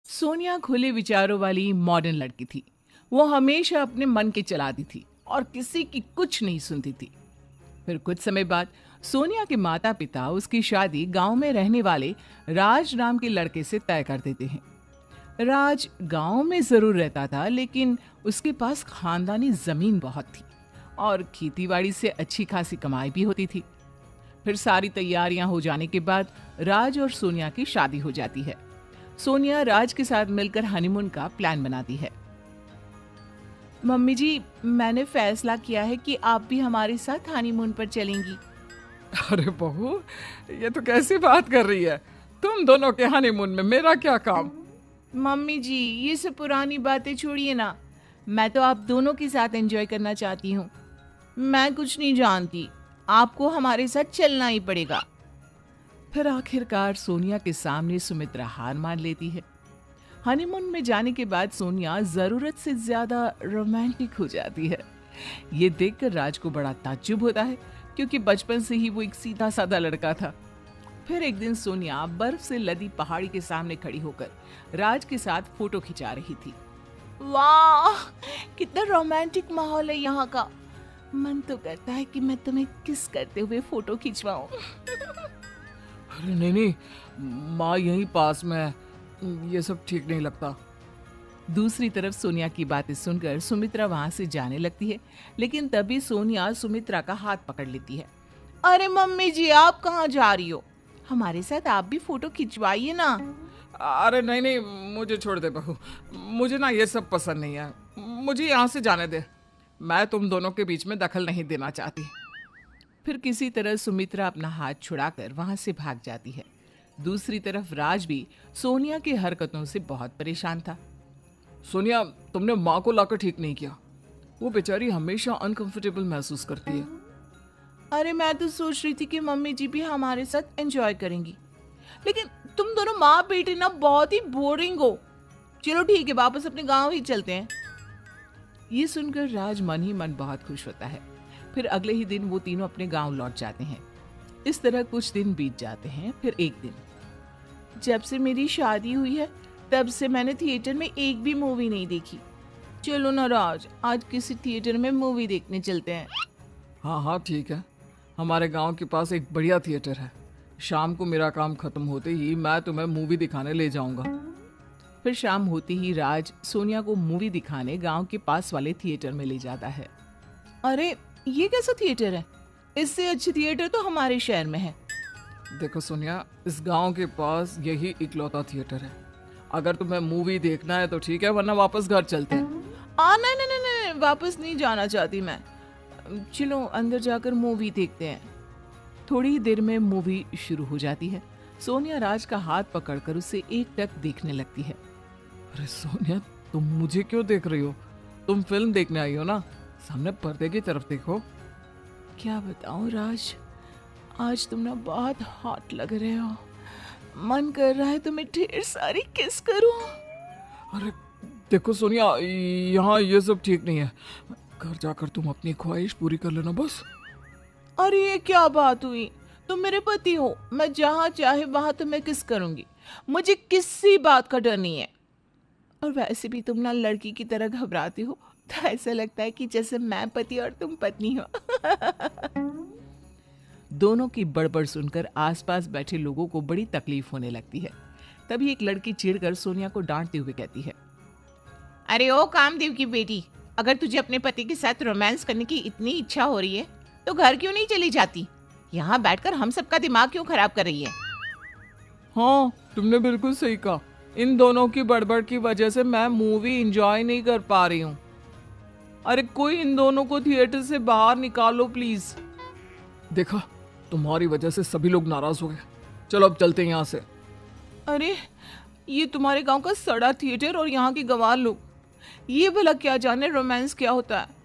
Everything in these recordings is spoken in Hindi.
सोनिया खुले विचारों वाली मॉडर्न लड़की थी। वो हमेशा अपने मन के चलाती थी और किसी की कुछ नहीं सुनती थी। फिर कुछ समय बाद सोनिया के माता पिता उसकी शादी गांव में रहने वाले राज नाम के लड़के से तय कर देते हैं। राज गांव में जरूर रहता था, लेकिन उसके पास खानदानी जमीन बहुत थी और खेतीबाड़ी से अच्छी खासी कमाई भी होती थी। फिर सारी तैयारियां हो जाने के बाद राज और सोनिया की शादी हो जाती है। सोनिया राज के साथ मिलकर हनीमून का प्लान बनाती है। मम्मी जी, मैंने फैसला किया है कि आप भी हमारे साथ हनीमून पर चलेंगी। अरे बहू, ये तो कैसी बात कर रही है? तुम दोनों के हनीमून में मेरा क्या काम? मम्मी जी, ये सब पुरानी बातें छोड़िए ना। मैं तो आप दोनों के साथ एंजॉय करना चाहती हूँ। मैं कुछ नहीं जानती, आपको हमारे साथ चलना ही पड़ेगा। फिर आखिरकार सोनिया के सामने सुमित्रा हार मान लेती है। हनीमून में जाने के बाद सोनिया जरूरत से ज्यादा रोमांटिक हो जाती है। ये देखकर राज को बड़ा ताज्जुब होता है, क्योंकि बचपन से ही वो एक सीधा साधा लड़का था। फिर एक दिन सोनिया बर्फ से लदी पहाड़ी के सामने खड़ी होकर राज के साथ फोटो खिंचा रही थी। वाह, कितना रोमांटिक माहौल है यहाँ का। मन तो करता है कि मैं तुम्हें किस करते हुए फोटो खिंचवाऊं। अरे नहीं नहीं, माँ यहीं पास में है, ये सब ठीक नहीं लगता। दूसरी तरफ सोनिया की बातें सुनकर सुमित्रा वहां से जाने लगती है, लेकिन तभी सोनिया सुमित्रा का हाथ पकड़ लेती है। अरे मम्मी जी, आप कहाँ जा रही हो? हमारे साथ आप भी फोटो खिंचवाइए ना। अरे नहीं नहीं, मुझे छोड़ दे बहू, मुझे ना ये सब पसंद नहीं है। मुझे यहाँ से जाने दे, मैं तुम दोनों के बीच में दखल नहीं देना चाहती। फिर किसी तरह सुमित्रा अपना हाथ छुड़ाकर वहां से भाग जाती है। दूसरी तरफ राज भी सोनिया की हरकतों से बहुत परेशान था। सोनिया, तुमने माँ को लाकर ठीक नहीं किया। वो बेचारी हमेशा अनकंफर्टेबल महसूस करती है। अरे मैं तो सोच रही थी कि मम्मी जी भी हमारे साथ एंजॉय करेंगी, लेकिन तुम दोनों माँ बेटी ना बहुत ही बोरिंग हो। चलो ठीक है, वापस अपने गांव ही चलते हैं। ये सुनकर राज मन ही मन बहुत खुश होता है। फिर अगले ही दिन वो तीनों अपने गांव लौट जाते हैं। इस तरह कुछ दिन बीत जाते हैं। फिर एक दिन, जब से मेरी शादी हुई है तब से मैंने थिएटर में एक भी मूवी नहीं देखी। चलो ना राज, आज किसी थिएटर में मूवी देखने चलते हैं। हाँ हाँ ठीक है, हमारे गांव के पास एक बढ़िया थिएटर है। शाम को मेरा काम खत्म होते ही मैं तुम्हें मूवी दिखाने ले जाऊंगा। फिर शाम होते ही राज सोनिया को मूवी दिखाने गांव के पास वाले थिएटर में ले जाता है। अरे ये कैसा थिएटर है? इससे अच्छी थिएटर तो हमारे शहर में है। देखो सोनिया, इस गांव के पास यही इकलौता थिएटर है। अगर तुम्हें मूवी देखना है तो ठीक है, वरना वापस घर चलते हैं। नहीं नहीं नहीं नहीं, वापस नहीं जाना चाहती मैं। चलो अंदर जाकर मूवी देखते हैं। थोड़ी ही देर में मूवी शुरू हो जाती है। सोनिया राज का हाथ पकड़कर उसे एकटक देखने लगती है। अरे सोनिया, तुम मुझे क्यों देख रही हो? तुम फिल्म देखने आई हो ना, सामने पर्दे की तरफ देखो। क्या बताऊं राज, आज तुम ना बहुत हॉट लग रहे हो। मन कर रहा है तुम्हें ढेर सारी किस करूं। अरे देखो सोनिया, यहाँ ये सब ठीक नहीं है। घर जाकर तुम अपनी ख्वाहिश पूरी कर लेना बस। अरे ये क्या बात हुई? तुम मेरे पति हो, मैं जहाँ चाहे वहां तुम्हें किस करूंगी। मुझे किसी बात का डर नहीं है। और वैसे भी तुम ना लड़की की तरह घबराती हो, तो ऐसा लगता है कि जैसे मैं पति और तुम पत्नी हो। दोनों की बड़बड़ सुनकर आसपास बैठे लोगों को बड़ी तकलीफ होने लगती है। तभी एक लड़की चिढ़कर सोनिया को डांटते हुए कहती है, अरे ओ कामदेव की बेटी, अगर तुझे अपने पति के साथ रोमांस करने की इतनी इच्छा हो रही है तो घर क्यों नहीं चली जाती? यहाँ बैठकर हम सबका दिमाग क्यों खराब कर रही है? हाँ, तुमने बिल्कुल सही कहा। इन दोनों की बड़बड़ की वजह से मैं मूवी एंजॉय नहीं कर पा रही हूँ। अरे कोई इन दोनों को थिएटर से बाहर निकालो प्लीज। देखा, तुम्हारी वजह से सभी लोग नाराज हो गए। चलो अब चलते हैं यहाँ से। अरे ये तुम्हारे गांव का सड़ा थिएटर और यहाँ के गंवार लोग, ये भला क्या जाने रोमांस क्या होता है।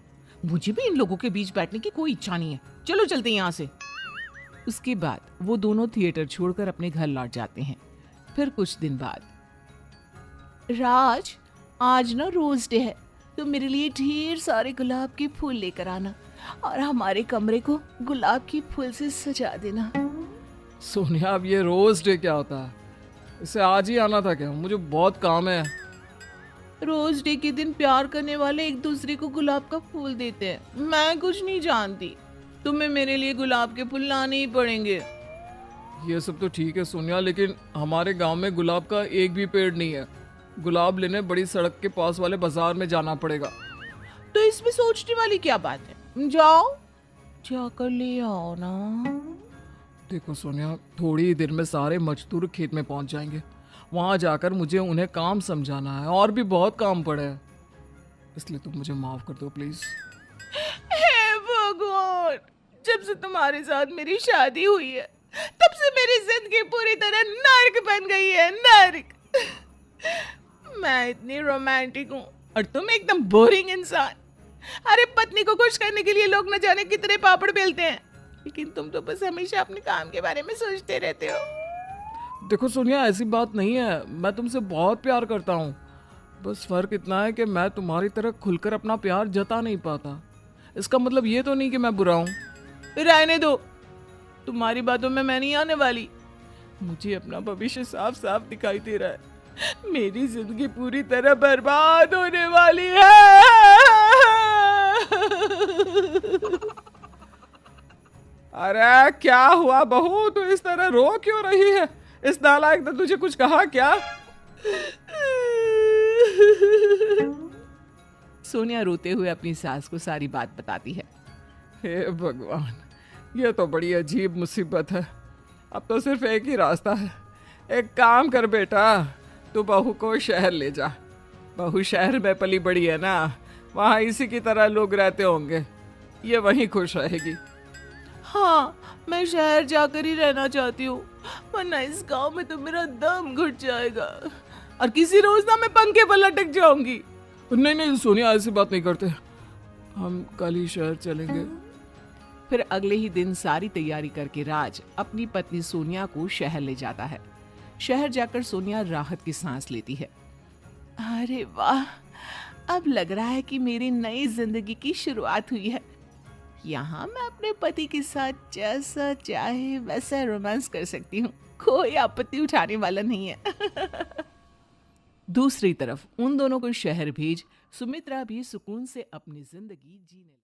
मुझे भी इन लोगों के बीच बैठने की कोई इच्छा नहीं है। चलो चलते हैं यहाँ से। उसके बाद वो दोनों थिएटर छोड़कर अपने घर लौट जाते हैं। फिर कुछ दिन बाद, राज आज ना रोज डे है, तो मेरे लिए ढेर सारे गुलाब के फूल लेकर आना और हमारे कमरे को गुलाब के फूल से सजा देना। सोनिया, अब ये रोज डे क्या होता है? इसे आज ही आना था क्या? मुझे बहुत काम है। रोज डे के दिन प्यार करने वाले एक दूसरे को गुलाब का फूल देते हैं। मैं कुछ नहीं जानती, तुम्हें मेरे लिए गुलाब के फूल लाने ही पड़ेंगे। ये सब तो ठीक है सोनिया, लेकिन हमारे गांव में गुलाब का एक भी पेड़ नहीं है। गुलाब लेने बड़ी सड़क के पास वाले बाजार में जाना पड़ेगा। तो इसमें सोचने वाली क्या बात है, जाओ जाकर ले आओ ना। देखो सोनिया, थोड़ी ही देर में सारे मजदूर खेत में पहुंच जाएंगे। वहां जाकर मुझे उन्हें काम समझाना है और भी बहुत काम पड़े है, इसलिए तुम मुझे माफ कर दो प्लीज। हे भगवान, जब से तुम्हारे साथ मेरी शादी हुई है तब से मेरी जिंदगी पूरी तरह नर्क बन गई है, नर्क। मैं इतनी रोमांटिक हूँ और तुम एकदम बोरिंग इंसान। अरे पत्नी को खुश करने के लिए लोग न जाने कितने पापड़ बेलते हैं, लेकिन तुम तो बस हमेशा अपने काम के बारे में सोचते रहते हो। देखो सोनिया, ऐसी बात नहीं है, मैं तुमसे बहुत प्यार करता हूँ। बस फर्क इतना है कि मैं तुम्हारी तरह खुलकर अपना प्यार जता नहीं पाता। इसका मतलब ये तो नहीं कि मैं बुरा हूँ। रहने दो, तुम्हारी बातों में मैं नहीं आने वाली। मुझे अपना भविष्य साफ साफ दिखाई दे रहा है। मेरी जिंदगी पूरी तरह बर्बाद होने वाली है। अरे क्या हुआ बहू, तू इस तरह रो क्यों रही है? इस नालायक ने तुझे कुछ कहा क्या? सोनिया रोते हुए अपनी सास को सारी बात बताती है। हे भगवान, ये तो बड़ी अजीब मुसीबत है। अब तो सिर्फ एक ही रास्ता है। एक काम कर बेटा, तू बहू को शहर ले जा। बहू शहर में पली बड़ी है ना, वहाँ इसी की तरह लोग रहते होंगे, ये वहीं खुश रहेगी। हाँ, मैं शहर जाकर ही रहना चाहती हूँ, वरना इस गांव में तो मेरा दम घुट जाएगा और किसी रोज ना मैं पंखे पर लटक जाऊंगी। नहीं नहीं सोनिया, ऐसी बात नहीं करते, हम कल ही शहर चलेंगे। फिर अगले ही दिन सारी तैयारी करके राज अपनी पत्नी सोनिया को शहर ले जाता है। शहर जाकर सोनिया राहत की सांस लेती है। अरे वाह, अब लग रहा है कि मेरी नई जिंदगी की शुरुआत हुई है। यहाँ मैं अपने पति के साथ जैसा चाहे वैसा रोमांस कर सकती हूँ, कोई आपत्ति उठाने वाला नहीं है। दूसरी तरफ उन दोनों को शहर भेज सुमित्रा भी सुकून से अपनी जिंदगी जीने